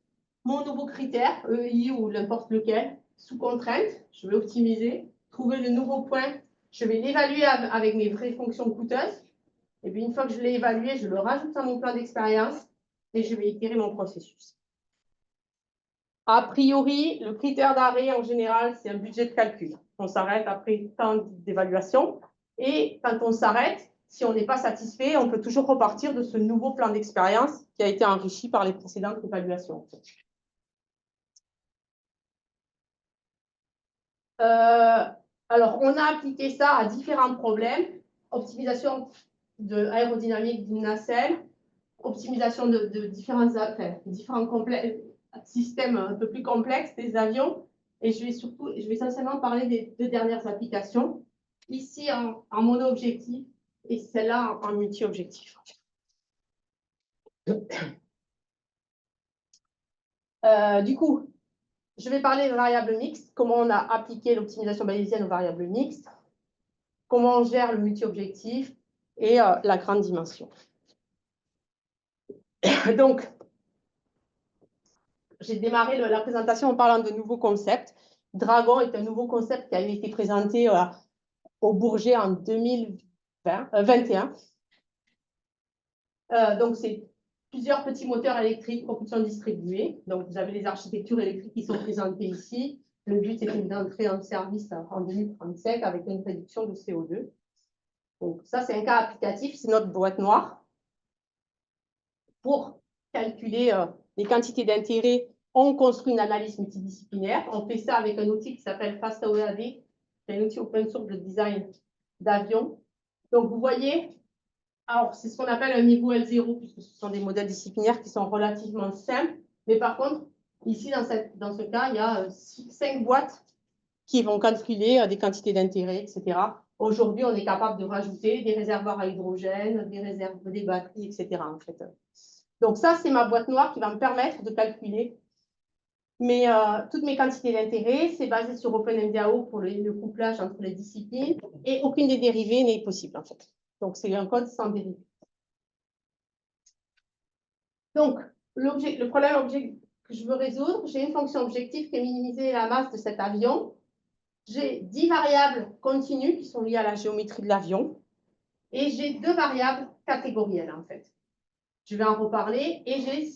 mon nouveau critère, EI ou n'importe lequel, sous contrainte. Je vais optimiser, trouver le nouveau point. Je vais l'évaluer avec mes vraies fonctions coûteuses. Et puis, une fois que je l'ai évalué, je le rajoute à mon plan d'expérience et je vais itérer mon processus. A priori, le critère d'arrêt, en général, c'est un budget de calcul. On s'arrête après tant d'évaluation. Et quand on s'arrête, si on n'est pas satisfait, on peut toujours repartir de ce nouveau plan d'expérience qui a été enrichi par les précédentes évaluations. Alors, on a appliqué ça à différents problèmes. Optimisation aérodynamique d'une nacelle, optimisation de différents systèmes un peu plus complexes des avions. Et je vais essentiellement parler des 2 dernières applications. Ici, en mono-objectif et celle-là en multi-objectif. Du coup, je vais parler de variables mixtes, comment on a appliqué l'optimisation bayésienne aux variables mixtes, comment on gère le multi-objectif et la grande dimension. Donc, j'ai démarré la présentation en parlant de nouveaux concepts. Dragon est un nouveau concept qui a été présenté au Bourget en 2021. Donc, c'est plusieurs petits moteurs électriques, propulsion distribuée. Donc, vous avez les architectures électriques qui sont présentées ici. Le but, c'est d'entrer en service en 2035 avec une réduction de CO2. Donc, ça, c'est un cas applicatif. C'est notre boîte noire. Pour calculer les quantités d'intérêt, on construit une analyse multidisciplinaire. On fait ça avec un outil qui s'appelle FastAOAD, qui est un outil open source de design d'avion. Donc, vous voyez, alors c'est ce qu'on appelle un niveau L0, puisque ce sont des modèles disciplinaires qui sont relativement simples. Mais par contre, ici, dans ce cas, il y a 5 boîtes qui vont calculer des quantités d'intérêt, etc. Aujourd'hui, on est capable de rajouter des réservoirs à hydrogène, des batteries, etc. En fait. Donc ça, c'est ma boîte noire qui va me permettre de calculer toutes mes quantités d'intérêt. C'est basé sur OpenMDAO pour le couplage entre les disciplines et aucune des dérivées n'est possible en fait. Donc c'est un code sans dérivée. Donc le problème que je veux résoudre, j'ai une fonction objective qui est minimiser la masse de cet avion j'ai 10 variables continues qui sont liées à la géométrie de l'avion et j'ai 2 variables catégorielles en fait. Je vais en reparler et j'ai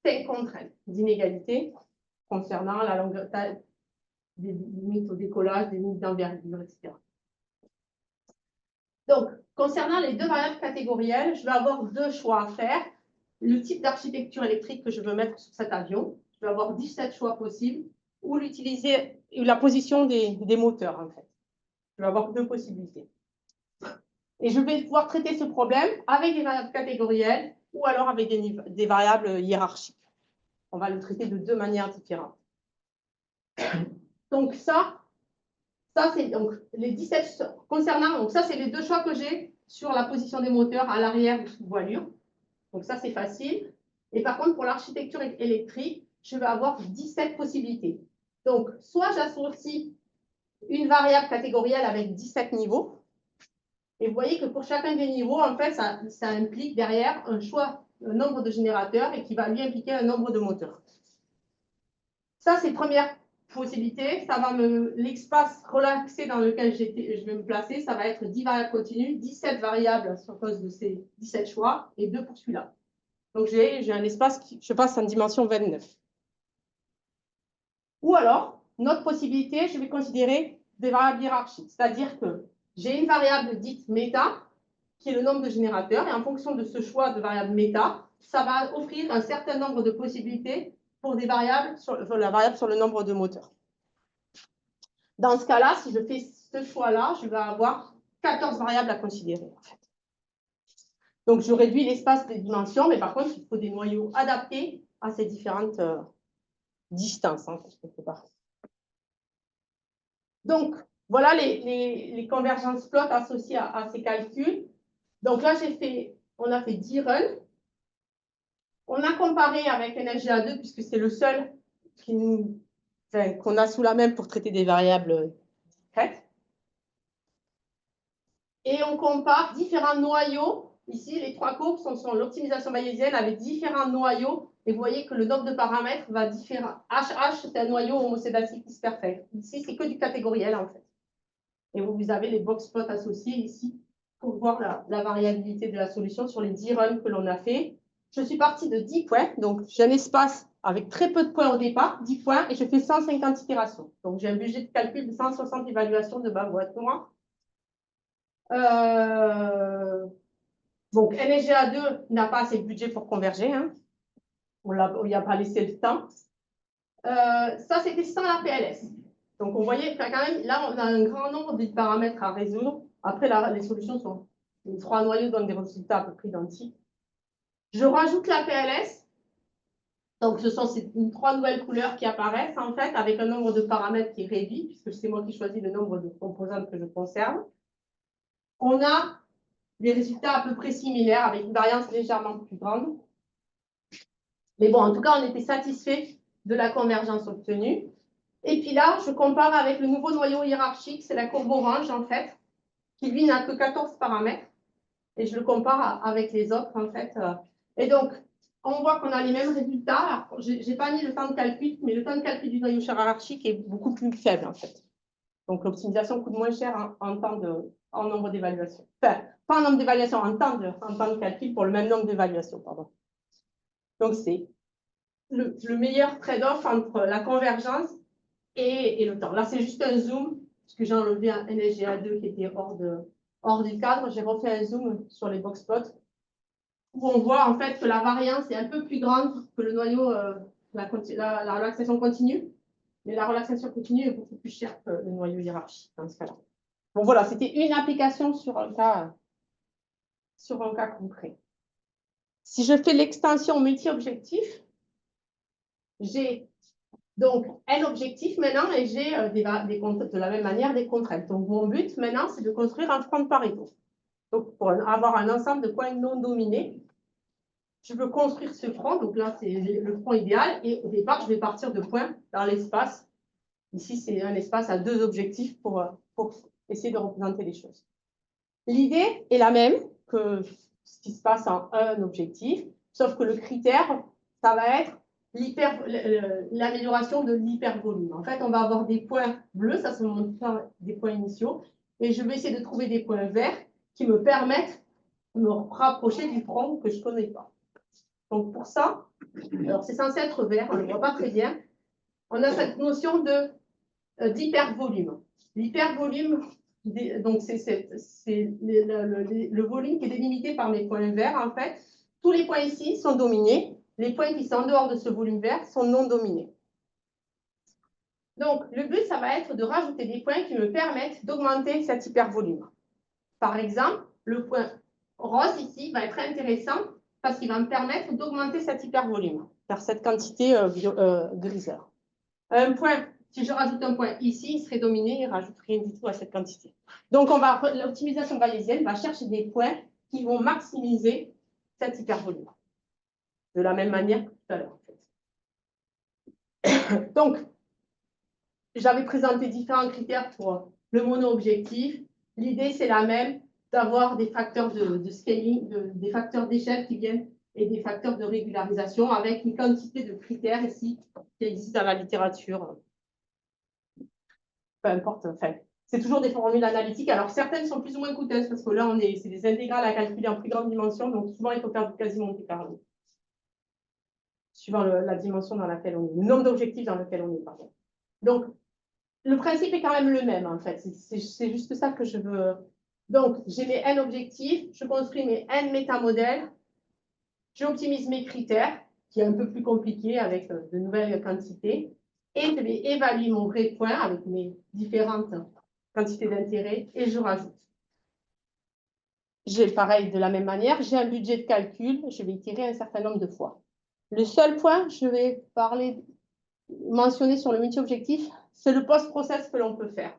5 contraintes d'inégalité concernant la longueur, des limites au décollage, des limites d'envergure, etc. Donc, concernant les 2 variables catégorielles, je vais avoir 2 choix à faire. Le type d'architecture électrique que je veux mettre sur cet avion, je vais avoir 17 choix possibles, ou la position des moteurs, en fait. Je vais avoir 2 possibilités. Et je vais pouvoir traiter ce problème avec des variables catégorielles ou alors avec des variables hiérarchiques. On va le traiter de 2 manières différentes. Donc ça c'est donc les 17 concernant, donc ça c'est les 2 choix que j'ai sur la position des moteurs à l'arrière ou sous voilure. Donc ça c'est facile. Et par contre pour l'architecture électrique, je vais avoir 17 possibilités. Donc soit j'associe une variable catégorielle avec 17 niveaux. Et vous voyez que pour chacun des niveaux, en fait, ça implique derrière un choix, un nombre de générateurs et qui va lui impliquer un nombre de moteurs. Ça, c'est première possibilité. Ça va l'espace relaxé dans lequel je vais me placer, ça va être 10 variables continues, 17 variables sur cause de ces 17 choix et 2 pour celui-là. Donc, j'ai un espace qui, je passe en dimension 29. Ou alors, notre possibilité, je vais considérer des variables hiérarchiques, c'est-à-dire que j'ai une variable dite méta, qui est le nombre de générateurs, et en fonction de ce choix de variable méta, ça va offrir un certain nombre de possibilités pour des variables la variable sur le nombre de moteurs. Dans ce cas-là, si je fais ce choix-là, je vais avoir 14 variables à considérer, en fait. Donc, je réduis l'espace des dimensions, mais par contre, il faut des noyaux adaptés à ces différentes distances, hein, quelque part. Donc, voilà les convergences plot associées à ces calculs. Donc là, on a fait 10 runs. On a comparé avec NSGA2 puisque c'est le seul qu'on a sous la main pour traiter des variables discrètes. Et on compare différents noyaux. Ici, les 3 courbes sont l'optimisation bayésienne avec différents noyaux. Et vous voyez que le nombre de paramètres va différent. HH, c'est un noyau homocédatique disperfect. Ici, c'est que du catégoriel, en fait. Et vous avez les box plots associés ici pour voir la variabilité de la solution sur les 10 runs que l'on a fait. Je suis partie de 10 points, donc j'ai un espace avec très peu de points au départ, 10 points, et je fais 150 itérations. Donc j'ai un budget de calcul de 160 évaluations de ma boîte noire. Donc NSGA2 n'a pas assez de budget pour converger, hein. On n'y a pas laissé le temps. Ça, c'était sans la PLS. Donc, on voyait quand même, là, on a un grand nombre de paramètres à résoudre. Après, les solutions sont, les 3 noyaux donnent des résultats à peu près identiques. Je rajoute la PLS. Donc, ce sont ces 3 nouvelles couleurs qui apparaissent, en fait, avec un nombre de paramètres qui est réduit, puisque c'est moi qui choisis le nombre de composantes que je conserve. On a des résultats à peu près similaires, avec une variance légèrement plus grande. Mais bon, en tout cas, on était satisfait de la convergence obtenue. Et puis là, je compare avec le nouveau noyau hiérarchique, c'est la courbe orange en fait, qui lui n'a que 14 paramètres. Et je le compare avec les autres en fait. Et donc, on voit qu'on a les mêmes résultats. Je n'ai pas mis le temps de calcul, mais le temps de calcul du noyau hiérarchique est beaucoup plus faible en fait. Donc, l'optimisation coûte moins cher en nombre d'évaluations. Enfin, pas en nombre d'évaluations, en temps de calcul pour le même nombre d'évaluations, pardon. Donc, c'est le meilleur trade-off entre la convergence et le temps. Là, c'est juste un zoom, parce que j'ai enlevé un NSGA2 qui était hors du cadre. J'ai refait un zoom sur les box plots, où on voit en fait que la variance est un peu plus grande que le noyau, la relaxation continue. Mais la relaxation continue est beaucoup plus chère que le noyau hiérarchique dans ce cas-là. Bon, voilà, c'était une application sur un cas concret. Si je fais l'extension multi-objectif, j'ai donc un objectif maintenant et j'ai de la même manière des contraintes. Donc, mon but maintenant, c'est de construire un front de Pareto. Donc, pour avoir un ensemble de points non dominés, je veux construire ce front. Donc là, c'est le front idéal. Et au départ, je vais partir de points dans l'espace. Ici, c'est un espace à 2 objectifs pour essayer de représenter les choses. L'idée est la même que ce qui se passe en un objectif, sauf que le critère, ça va être l'amélioration de l'hypervolume. En fait, on va avoir des points bleus, ça c'est des points initiaux, et je vais essayer de trouver des points verts qui me permettent de me rapprocher du front que je ne connais pas. Donc pour ça, alors c'est censé être vert, on ne le voit pas très bien, on a cette notion d'hypervolume. L'hypervolume, donc c'est le volume qui est délimité par mes points verts, en fait. Tous les points ici sont dominés. Les points qui sont en dehors de ce volume vert sont non dominés. Donc, le but, ça va être de rajouter des points qui me permettent d'augmenter cet hypervolume. Par exemple, le point rose ici va être intéressant parce qu'il va me permettre d'augmenter cet hypervolume par cette quantité griseur. Un point, si je rajoute un point ici, il serait dominé, il ne rajoute rien du tout à cette quantité. Donc, l'optimisation bayésienne va chercher des points qui vont maximiser cet hypervolume. De la même manière que tout à l'heure. Donc, j'avais présenté différents critères pour le mono-objectif. L'idée, c'est la même, d'avoir des facteurs de scaling, des facteurs d'échelle qui viennent et des facteurs de régularisation avec une quantité de critères ici qui existent dans la littérature. Peu importe, enfin, c'est toujours des formules analytiques. Alors, certaines sont plus ou moins coûteuses parce que là, c'est des intégrales à calculer en plus grande dimension, donc souvent, il faut faire du quasi-Monte Carlo, suivant la dimension dans laquelle on est, le nombre d'objectifs dans lequel on est, pardon. Donc, le principe est quand même le même, en fait. C'est juste ça que je veux. Donc, j'ai mes N objectifs, je construis mes N métamodèles, j'optimise mes critères, qui est un peu plus compliqué avec de nouvelles quantités, et je vais évaluer mon vrai point avec mes différentes quantités d'intérêt, et je rajoute. J'ai pareil, de la même manière, j'ai un budget de calcul, je vais itérer un certain nombre de fois. Le seul point, je vais mentionner sur le multi-objectif, c'est le post-process que l'on peut faire.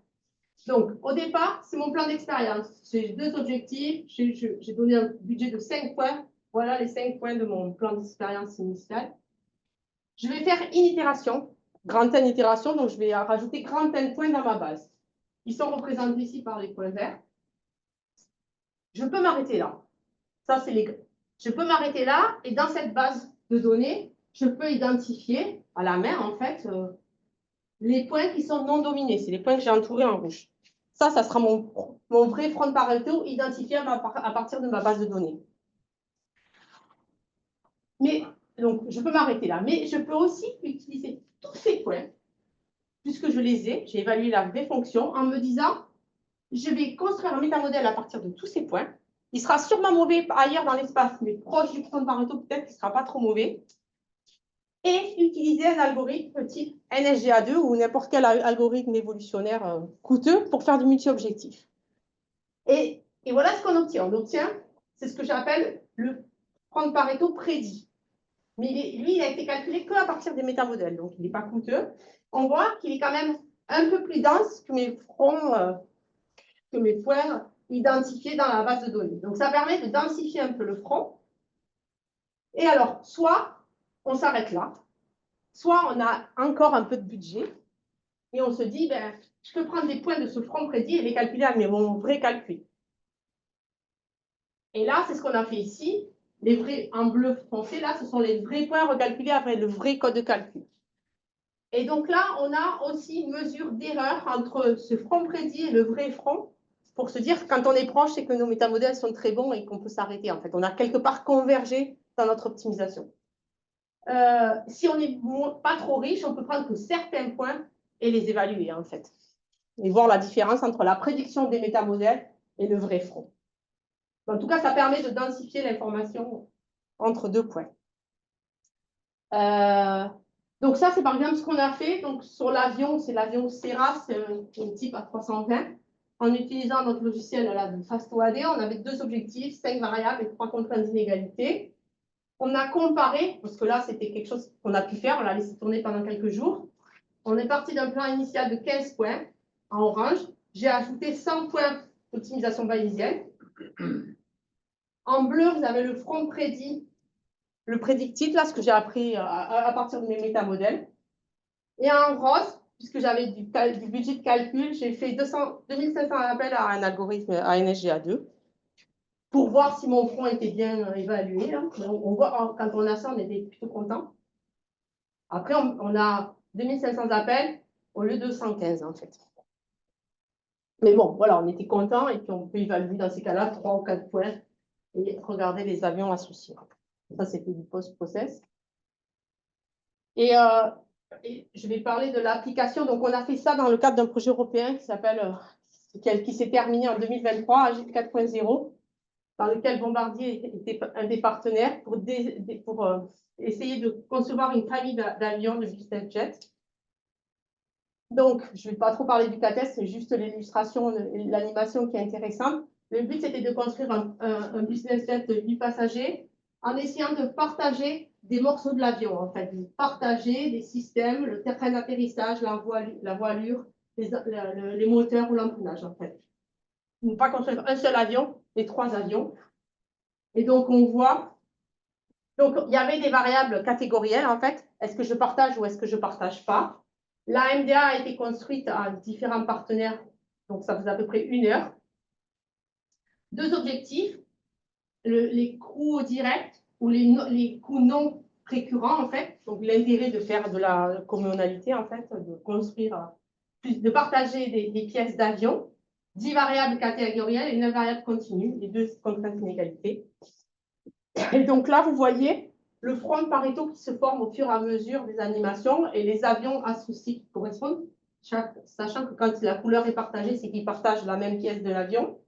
Donc, au départ, c'est mon plan d'expérience. J'ai 2 objectifs, j'ai donné un budget de 5 points. Voilà les 5 points de mon plan d'expérience initial. Je vais faire une itération, grand N itération, donc je vais rajouter grand N points dans ma base. Ils sont représentés ici par les points verts. Je peux m'arrêter là. Ça, c'est Je peux m'arrêter là, et dans cette base de données, je peux identifier à la main, en fait, les points qui sont non dominés. C'est les points que j'ai entourés en rouge. Ça sera mon vrai front de Pareto identifié à partir de ma base de données. Mais, donc, je peux m'arrêter là. Mais je peux aussi utiliser tous ces points, puisque je les ai, j'ai évalué la vraie fonction, en me disant, je vais construire un métamodèle à partir de tous ces points. Il sera sûrement mauvais ailleurs dans l'espace, mais proche du front de Pareto, peut-être qu'il ne sera pas trop mauvais. Et utiliser un algorithme type NSGA2 ou n'importe quel algorithme évolutionnaire coûteux pour faire du multi-objectif. Et voilà ce qu'on obtient. On obtient, c'est ce que j'appelle le front de Pareto prédit. Mais lui, il a été calculé qu'à partir des métamodèles, donc il n'est pas coûteux. On voit qu'il est quand même un peu plus dense que mes points identifiés dans la base de données. Donc ça permet de densifier un peu le front. Et alors, soit on s'arrête là, soit on a encore un peu de budget et on se dit, ben, je peux prendre des points de ce front prédit et les calculer avec mon vrai calcul. Et là, c'est ce qu'on a fait ici. Les vrais en bleu foncé, là, ce sont les vrais points recalculés avec le vrai code de calcul. Et donc là, on a aussi une mesure d'erreur entre ce front prédit et le vrai front pour se dire que quand on est proche, c'est que nos métamodèles sont très bons et qu'on peut s'arrêter. En fait, on a quelque part convergé dans notre optimisation. Si on n'est pas trop riche, on peut prendre que certains points et les évaluer, en fait. Et voir la différence entre la prédiction des métamodèles et le vrai front. En tout cas, ça permet de densifier l'information entre 2 points. Donc ça, c'est par exemple ce qu'on a fait. Donc sur l'avion, c'est l'avion Sera, c'est un type A320. En utilisant notre logiciel de FastoAD, on avait 2 objectifs, 5 variables et 3 contraintes d'inégalité. On a comparé, parce que là, c'était quelque chose qu'on a pu faire, on l'a laissé tourner pendant quelques jours. On est parti d'un plan initial de 15 points en orange. J'ai ajouté 100 points d'optimisation bayésienne. En bleu, vous avez le front prédit, le predicted, là, ce que j'ai appris à partir de mes métamodèles. Et en rose, puisque j'avais du budget de calcul, j'ai fait 2500 appels à un algorithme à NSGA2 pour voir si mon front était bien évalué. Hein. On voit, quand on a ça, on était plutôt content. Après, on a 2500 appels au lieu de 115, en fait. Mais bon, voilà, on était contents et puis on peut évaluer dans ces cas-là 3 ou 4 points et regarder les avions associés. Ça, c'était du post-process. Et je vais parler de l'application. Donc, on a fait ça dans le cadre d'un projet européen qui s'appelle, qui s'est terminé en 2023, Agile 4.0, dans lequel Bombardier était un des partenaires pour essayer de concevoir une famille d'avions de business jet. Donc, je ne vais pas trop parler du CATES, c'est juste l'illustration, l'animation qui est intéressante. Le but, c'était de construire un business jet de 8 passagers en essayant de partager des morceaux de l'avion, en fait, de partager des systèmes, le terrain d'atterrissage, la voilure, les moteurs ou l'empennage, en fait. Ne pas construire un seul avion, mais 3 avions. Et donc, on voit, donc il y avait des variables catégorielles, en fait. Est-ce que je partage ou est-ce que je ne partage pas? La MDA a été construite à différents partenaires, donc ça faisait à peu près 1 heure. 2 objectifs, les coûts directs ou les coûts non récurrents, en fait. Donc l'intérêt de faire de la communalité, en fait, de construire, de partager des pièces d'avion, 10 variables catégorielles et 9 variables continues, les 2 contraintes d'inégalité. Et donc là, vous voyez le front Pareto qui se forme au fur et à mesure des animations et les avions associés qui correspondent, sachant que quand la couleur est partagée, c'est qu'ils partagent la même pièce de l'avion.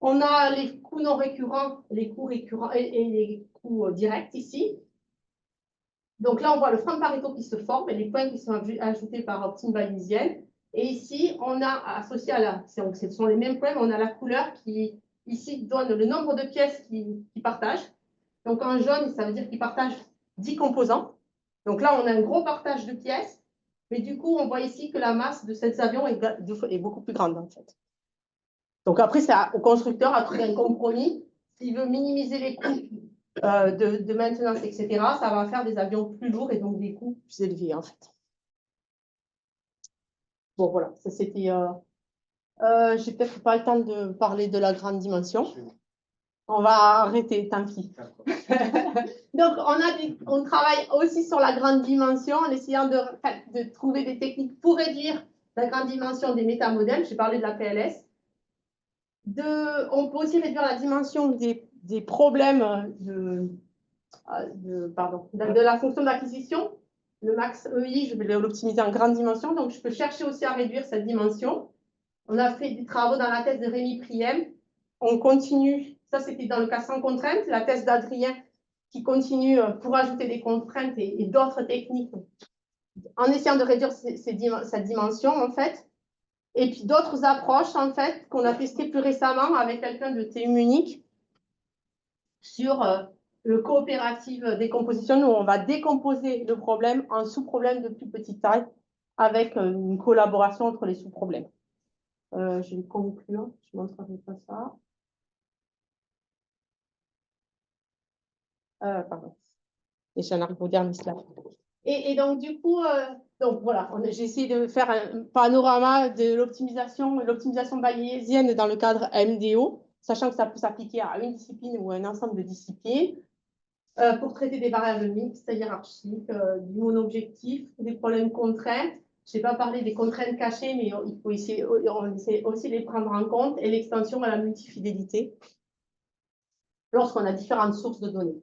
On a les coûts non récurrents, les coûts récurrents et les coûts directs ici. Donc là, on voit le front Pareto qui se forme et les points qui sont ajoutés par optime bayésienne. Et ici, on a associé à ce sont les mêmes points, mais on a la couleur qui ici donne le nombre de pièces qui partagent. Donc, en jaune, ça veut dire qu'ils partagent 10 composants. Donc là, on a un gros partage de pièces. Mais du coup, on voit ici que la masse de ces avions est beaucoup plus grande, en fait. Donc après, c'est au constructeur à trouver un compromis. S'il veut minimiser les coûts de maintenance, etc., ça va faire des avions plus lourds et donc des coûts plus élevés, en fait. Bon, voilà, ça c'était... j'ai peut-être pas le temps de parler de la grande dimension. On va arrêter, tant pis. Donc, on travaille aussi sur la grande dimension en essayant de trouver des techniques pour réduire la grande dimension des métamodèles. J'ai parlé de la PLS. On peut aussi réduire la dimension des problèmes de la fonction d'acquisition. Le max EI, je vais l'optimiser en grande dimension. Donc, je peux chercher aussi à réduire cette dimension. On a fait des travaux dans la thèse de Rémi Priem. On continue. Ça, c'était dans le cas sans contrainte. La thèse d'Adrien qui continue pour ajouter des contraintes et d'autres techniques en essayant de réduire cette dimension, en fait. Et puis d'autres approches, en fait, qu'on a testées plus récemment avec quelqu'un de TU Munich sur le coopérative décomposition, où on va décomposer le problème en sous-problèmes de plus petite taille avec une collaboration entre les sous-problèmes. Je vais conclure, je ne montrerai pas ça. Pardon. Et j'ai un arbre dernier slide. Et donc, du coup, donc voilà, j'ai essayé de faire un panorama de l'optimisation bayésienne dans le cadre MDO, sachant que ça peut s'appliquer à une discipline ou à un ensemble de disciplines, pour traiter des variables mixtes, hiérarchiques, du mono-objectif, des problèmes contraints. Je n'ai pas parlé des contraintes cachées, mais il faut essayer, on essaie aussi de les prendre en compte, et l'extension à la multifidélité lorsqu'on a différentes sources de données.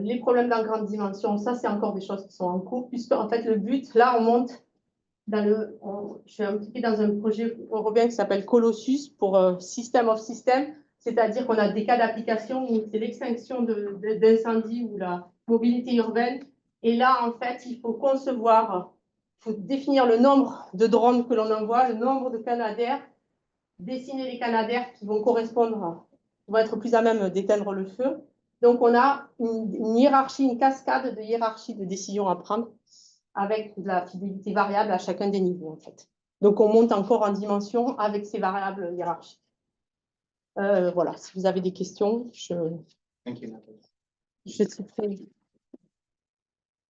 Les problèmes dans grande dimension, ça, c'est encore des choses qui sont en cours, puisque, en fait, le but, là, on monte je suis impliquée dans un projet européen qui s'appelle Colossus pour System of System, c'est-à-dire qu'on a des cas d'application où c'est l'extinction d'incendie ou la mobilité urbaine. Et là, en fait, il faut définir le nombre de drones que l'on envoie, le nombre de canadaires, dessiner les canadaires qui vont vont être plus à même d'éteindre le feu. Donc, on a une hiérarchie, une cascade de hiérarchie de décisions à prendre avec de la fidélité variable à chacun des niveaux, en fait. Donc, on monte encore en dimension avec ces variables hiérarchiques. Voilà, si vous avez des questions, je suis prête.